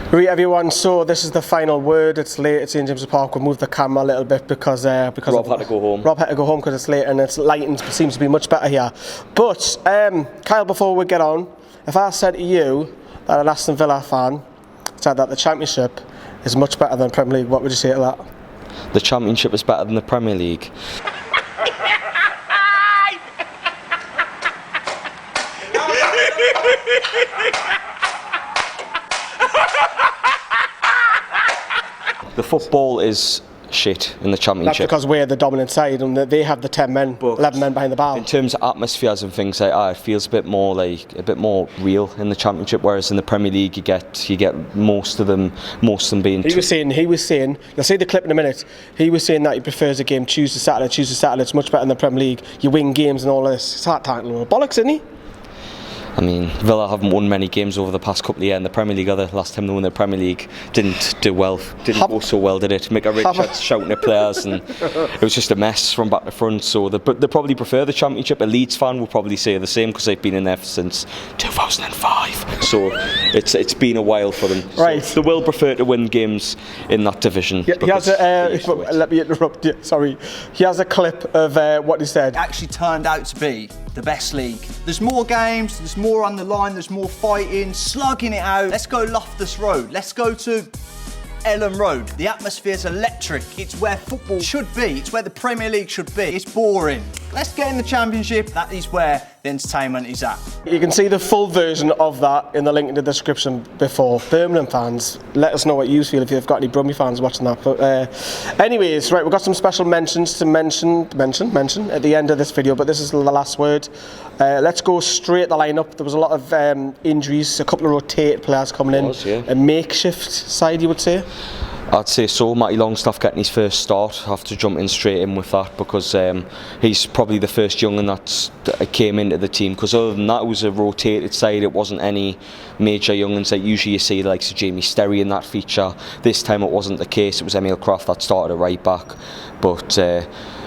Right, everyone, so this is the final word. It's late at St James's Park. We'll move the camera a little bit because Rob had to go home. Rob had to go home because it's late and it's lighting seems to be much better here. But Kyle, before we get on, if I said to you that an Aston Villa fan said that the Championship is much better than Premier League, what would you say to that? The Championship is better than the Premier League. The football is shit in the Championship. That's because we're the dominant side and they have the 10 men, but 11 men behind the bar. In terms of atmospheres and things like that, it feels a bit more real in the Championship, whereas in the Premier League you get most of them being. He was saying, you'll see the clip in a minute, he was saying that he prefers a game Tuesday, Saturday, it's much better than the Premier League. You win games and all of this. It's hard talking bollocks, isn't he? I mean, Villa haven't won many games over the past couple of years in the Premier League. Last time they won the Premier League didn't go so well, did it? Micah Richards shouting at players, and it was just a mess from back to front. So they probably prefer the Championship. A Leeds fan will probably say the same because they've been in there since 2005. So it's been a while for them. Right. So they will prefer to win games in that division. Yeah, he has let me interrupt you. Sorry. He has a clip of what he said. It actually turned out to be the best league. There's more games, there's more on the line, there's more fighting, slugging it out. Let's go Loftus Road, let's go to Ellen Road. The atmosphere's electric. It's where football should be. It's where the Premier League should be. It's boring. Let's get in the Championship. That is where the entertainment is at. You can see the full version of that in the link in the description before. Birmingham fans, let us know what you feel if you've got any Brummy fans watching that. But anyways, right, we've got some special mentions to mention at the end of this video, but this is the last word. Let's go straight the lineup. There was a lot of injuries, a couple of rotated players coming in. Yeah. A makeshift side, you would say? I'd say so. Matty Longstaff getting his first start. I have to jump in straight in with that because he's probably the first young'un that came into the team, because other than that it was a rotated side. It wasn't any major young'uns that usually you see like Jamie Sterry in that feature. This time it wasn't the case. It was Emil Kraft that started at right back, but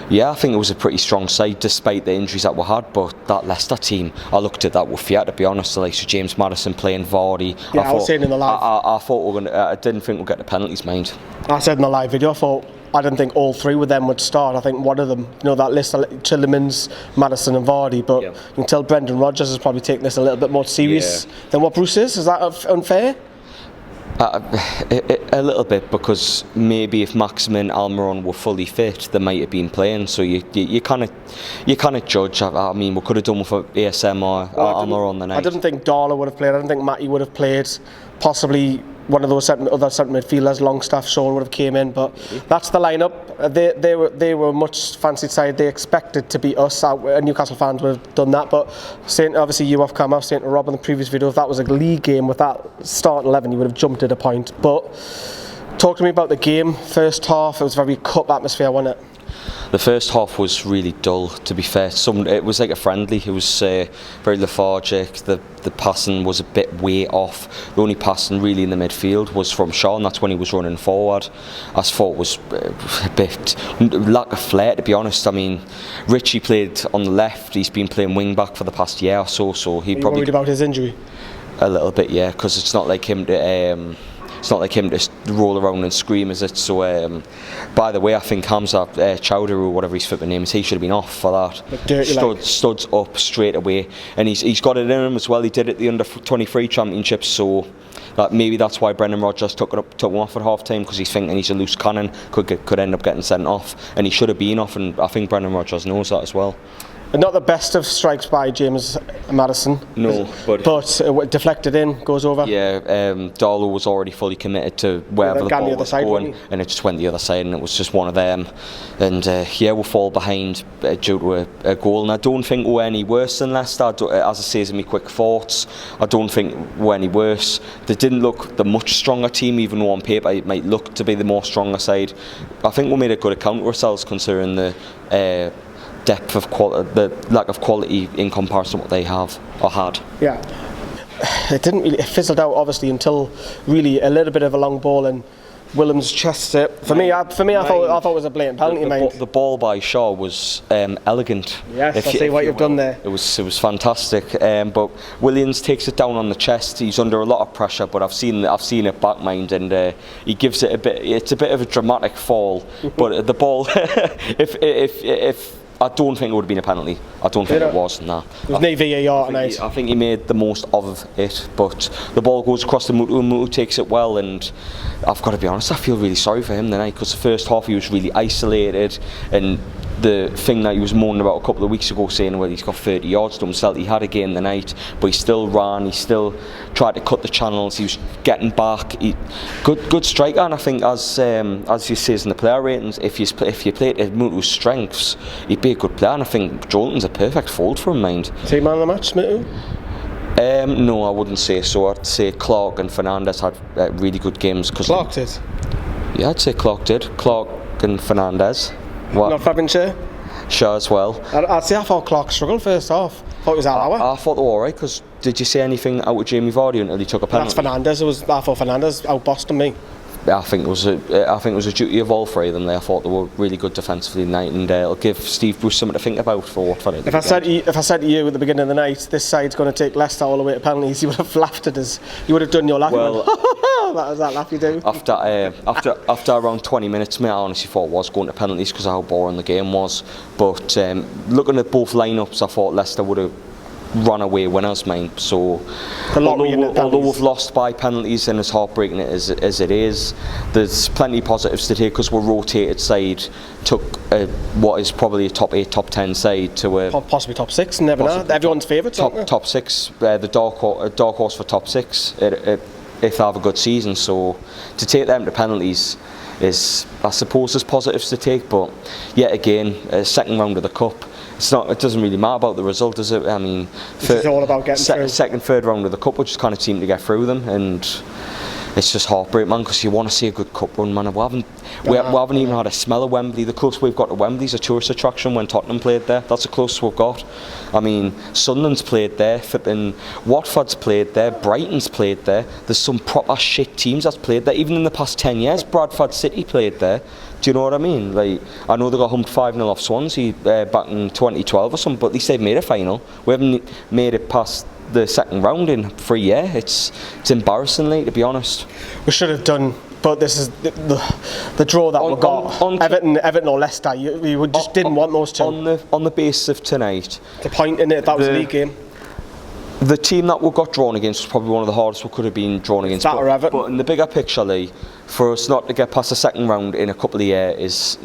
yeah, I think it was a pretty strong side despite the injuries that we had. But that Leicester team, I looked at that with fear, to be honest. Like James Maddison playing Vardy. Yeah, I was saying in the live. I didn't think we'd get the penalties, mind. I said in the live video, I didn't think all three of them would start. I think one of them, that list, Tillemans, Maddison and Vardy, but you can tell Brendan Rodgers is probably taking this a little bit more serious than what Bruce is. Is that unfair? A little bit, because maybe if Maximin and Almiron were fully fit, they might have been playing. So you kind of judge. I mean, we could have done with ASM or Almiron the night. I didn't think Darla would have played. I didn't think Matty would have played. Possibly one of those other centre midfielders, Longstaff, Sean would have came in. But that's the lineup. They were a much fancied side. They expected to beat us. Newcastle fans would have done that. But obviously you off camera, saying to Rob in the previous video, if that was a league game with that starting 11, you would have jumped at a point. But talk to me about the game. First half, it was a very cup atmosphere, wasn't it? The first half was really dull, to be fair. It was like a friendly. It was very lethargic. The passing was a bit way off. The only passing really in the midfield was from Sean. That's when he was running forward. I thought it was a bit lack of flair, to be honest. I mean, Richie played on the left. He's been playing wing back for the past year or so. So he probably worried about his injury. A little bit, yeah, because it's not like him to. It's not like him to roll around and scream, is it? So, by the way, I think Hamza Chowdhury, or whatever his flipping name is, he should have been off for that. Studs up straight away, and he's got it in him as well. He did it at the under-23 Championships, so maybe that's why Brendan Rodgers took him off at half time, because he's thinking he's a loose cannon, could end up getting sent off, and he should have been off, and I think Brendan Rodgers knows that as well. Not the best of strikes by James Maddison. No, but deflected in, goes over. Yeah, Darlow was already fully committed to wherever the ball was going, and it just went the other side, and it was just one of them. And we'll fall behind due to a goal. And I don't think we're any worse than Leicester. As I say in my quick thoughts, I don't think we're any worse. They didn't look the much stronger team, even though on paper it might look to be the more stronger side. I think we made a good account of ourselves, considering the depth of quality, the lack of quality in comparison to what they have or had. Yeah, it fizzled out obviously until really a little bit of a long ball, and Williams chests it. For me, I thought it was a blatant penalty. The ball by Shaw was elegant. Yes, I see what you've done there. It was fantastic. But Williams takes it down on the chest. He's under a lot of pressure, but I've seen it back, mind, and he gives it a bit. It's a bit of a dramatic fall, but the ball, if I don't think it would have been a penalty. I don't think it was. Nah. There was no VAR tonight. I think he made the most of it, but the ball goes across the Mutu, and Mutu takes it well, and I've got to be honest, I feel really sorry for him tonight, because the first half he was really isolated, and the thing that he was moaning about a couple of weeks ago, saying, well, he's got 30 yards to himself, he had a game the night, but he still ran, he still tried to cut the channels, he was getting back. Good striker, and I think as he says in the player ratings, if you play to Mutu's strengths, he'd be a good player, and I think Jolinton's a perfect fold for him, mind. Team man of the match, Mutu? No, I wouldn't say so. I'd say Clark and Fernandez had really good games. Clark did? Yeah, I'd say Clark did. Clark and Fernandez. What? Not Fabian Schär? Schär as well. I'd say I thought Clark struggled first half. I thought it was I thought they were alright, because did you see anything out with Jamie Vardy until he took a penalty? That's Fernandez. I thought Fernandez out-bossed me. I think it was a duty of all three of them. I thought they were really good defensively tonight, and it'll give Steve Bruce something to think about for Watford. If I said to you at the beginning of the night, this side's going to take Leicester all the way to penalties, you would have laughed at us. You would have done your laugh. Well, that was that laugh you do. After around 20 minutes, mate, I honestly thought it was going to penalties because of how boring the game was. But looking at both lineups, I thought Leicester would have run away winners, mate. So although we've lost by penalties, and as heartbreaking as it is, there's plenty of positives to take, because we're rotated side, took what is probably a top 8, top 10 side to a possibly top 6. Never know. Everyone's favourite. Top 6. The dark horse for top 6. If they have a good season. So to take them to penalties is, I suppose, there's positives to take. But yet again, second round of the cup. It doesn't really matter about the result, does it? I mean, it's all about getting through. Second, third round of the cup, we just kind of seem to get through them, and it's just heartbreak, man, because you want to see a good cup run, man. We haven't even had a smell of Wembley. The closest we've got to Wembley is a tourist attraction when Tottenham played there. That's the closest we've got. I mean, Sunderland's played there, flipping Watford's played there, Brighton's played there. There's some proper shit teams that's played there. Even in the past 10 years, Bradford City played there. Do you know what I mean? Like, I know they got humped 5-0 off Swansea back in 2012 or something, but at least they've made a final. We haven't made it past the second round in 3 years. It's embarrassingly, to be honest. We should have done, but this is the draw that we got. Everton or Leicester. You just didn't want those two. On the basis of tonight, the point in it, that was a league game. The team that we got drawn against was probably one of the hardest we could have been drawn against. But in the bigger picture, Lee, for us not to get past the second round in a couple of years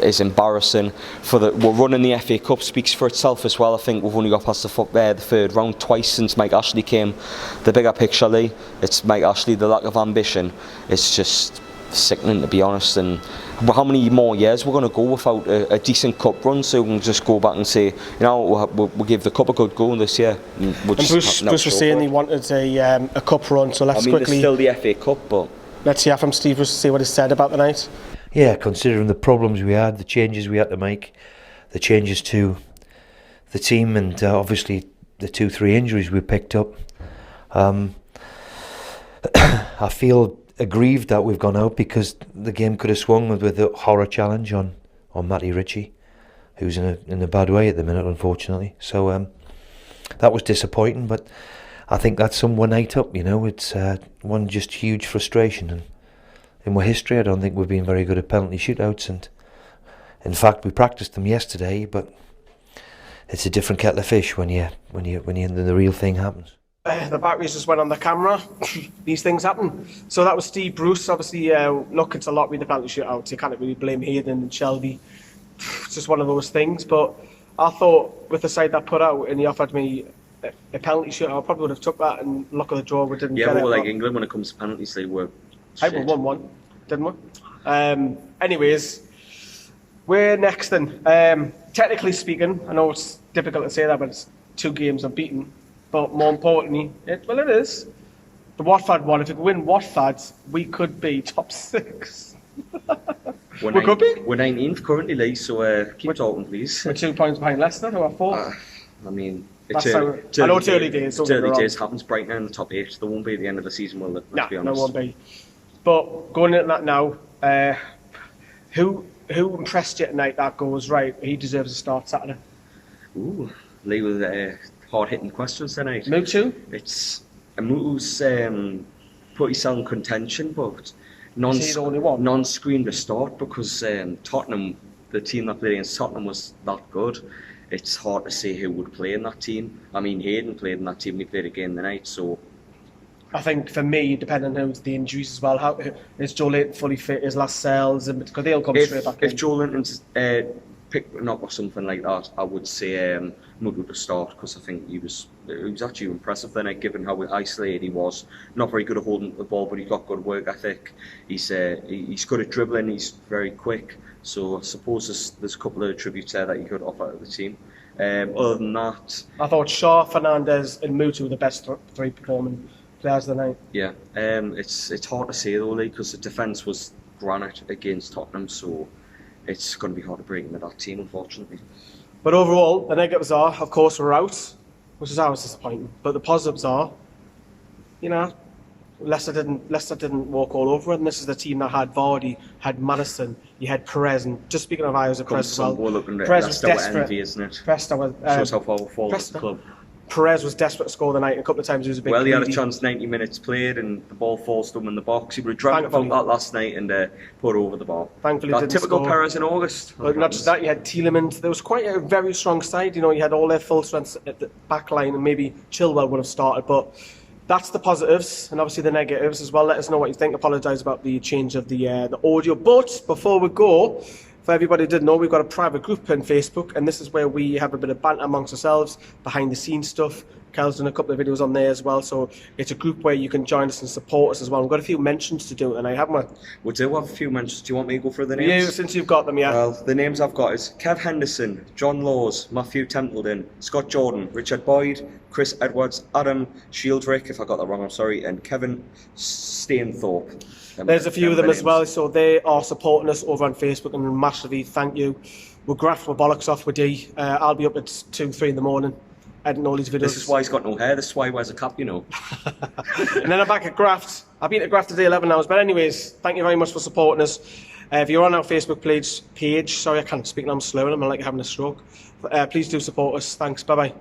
is embarrassing. We're running the FA Cup speaks for itself as well. I think we've only got past the third round twice since Mike Ashley came. The bigger picture, Lee, it's Mike Ashley, the lack of ambition. It's just sickening, to be honest. And how many more years we're going to go without a decent cup run, so we can just go back and say, you know, we'll give the cup a good go this year. Bruce was saying he wanted a cup run, so let's quickly. There's still the FA Cup, but let's hear from Steve Bruce to see what he said about the night. Yeah, considering the problems we had, the changes we had to make, the changes to the team, and obviously the 2-3 injuries we picked up, I feel aggrieved that we've gone out, because the game could have swung with a horror challenge on Matty Ritchie, who's in a bad way at the minute, unfortunately. So that was disappointing, but I think that's some one night up, you know. It's one just huge frustration, and in my history I don't think we've been very good at penalty shootouts, and in fact we practiced them yesterday, but it's a different kettle of fish when the real thing happens. The batteries just went on the camera. These things happen. So that was Steve Bruce. Obviously, look, it's a lot with the penalty shootouts. You can't really blame Hayden and Shelby. It's just one of those things. But I thought with the side that put out and he offered me a penalty shootout, I probably would have took that, and luck of the draw, we didn't get it. Yeah, well, like England, when it comes to penalties, they were shit. We won one, didn't we? Anyways, we're next then. Technically speaking, I know it's difficult to say that, but it's 2 games unbeaten. But more importantly, it is. The Watford one, if we could win Watford, we could be top 6. We could be. We're 19th currently, Lee, so keep talking, please. We're 2 points behind Leicester, who are 4th. I mean, I know it's early days. It's early days. Happens. Brighton in the top 8. There won't be at the end of the season, will it? No, there won't be. But going into that now, who impressed you tonight that goes, right, he deserves a start Saturday? Ooh, Lee with hard-hitting questions tonight. Mutu? It's Mutu's pretty sound contention, but non-screened to start because Tottenham, the team that played against Tottenham was that good. It's hard to say who would play in that team. I mean, Hayden played in that team, he played again tonight, so... I think for me, depending on who's the injuries as well, how is Joe Linton fully fit, is Lascelles, because they'll come straight back in. If Joe Linton's picked up or something like that, I would say Mutu to start, because I think he was actually impressive tonight, given how isolated he was. Not very good at holding the ball, but he's got good work ethic. He's good at dribbling, he's very quick. So I suppose there's a couple of tributes there that you could offer to the team. Other than that, I thought Shaw, Fernandes and Mutu were the best three performing players of the night. Yeah, it's hard to say though, because the defence was granite against Tottenham, so it's going to be hard to break into that team, unfortunately. But overall, the negatives are, of course, we're out, which is always disappointing. But the positives are, Leicester didn't walk all over it, and this is the team that had Vardy, had Maddison, you had Perez, and just speaking of Perez as well, Perez was desperate. Envy, isn't it? Shows how far we've fallen as a club. Perez was desperate to score the night, and a couple of times he was a bit he had a greedy. chance 90 minutes played and the ball falls to him in the box. He would have dreamt about that last night and put over the bar. Thankfully that didn't typical score. Perez in August. But not just that, you had Tielemans. There was quite a very strong side. You had all their full strength at the back line, and maybe Chilwell would have started. But that's the positives, and obviously the negatives as well. Let us know what you think. Apologise about the change of the audio. But before we go, for everybody who didn't know, we've got a private group on Facebook, and this is where we have a bit of banter amongst ourselves, behind the scenes stuff. Cal's done a couple of videos on there as well, so it's a group where you can join us and support us as well. We've got a few mentions to do tonight, haven't we? We do have a few mentions. Do you want me to go through the names? Yeah, since you've got them, yeah. Well, the names I've got is Kev Henderson, John Laws, Matthew Templeton, Scott Jordan, Richard Boyd, Chris Edwards, Adam Shieldrick, if I got that wrong, I'm sorry, and Kevin Stainthorpe. There's a few of them as well, so they are supporting us over on Facebook, and massively thank you. We'll graft my bollocks off with D. I'll be up at 2-3 in the morning editing all these videos. This is why he's got no hair, this is why he wears a cap, And then I'm back at Graft. I've been at Graft today 11 hours, but anyways, thank you very much for supporting us. If you're on our Facebook page, sorry I can't speak now, I'm slurring, I'm like having a stroke. Please do support us. Thanks, bye-bye.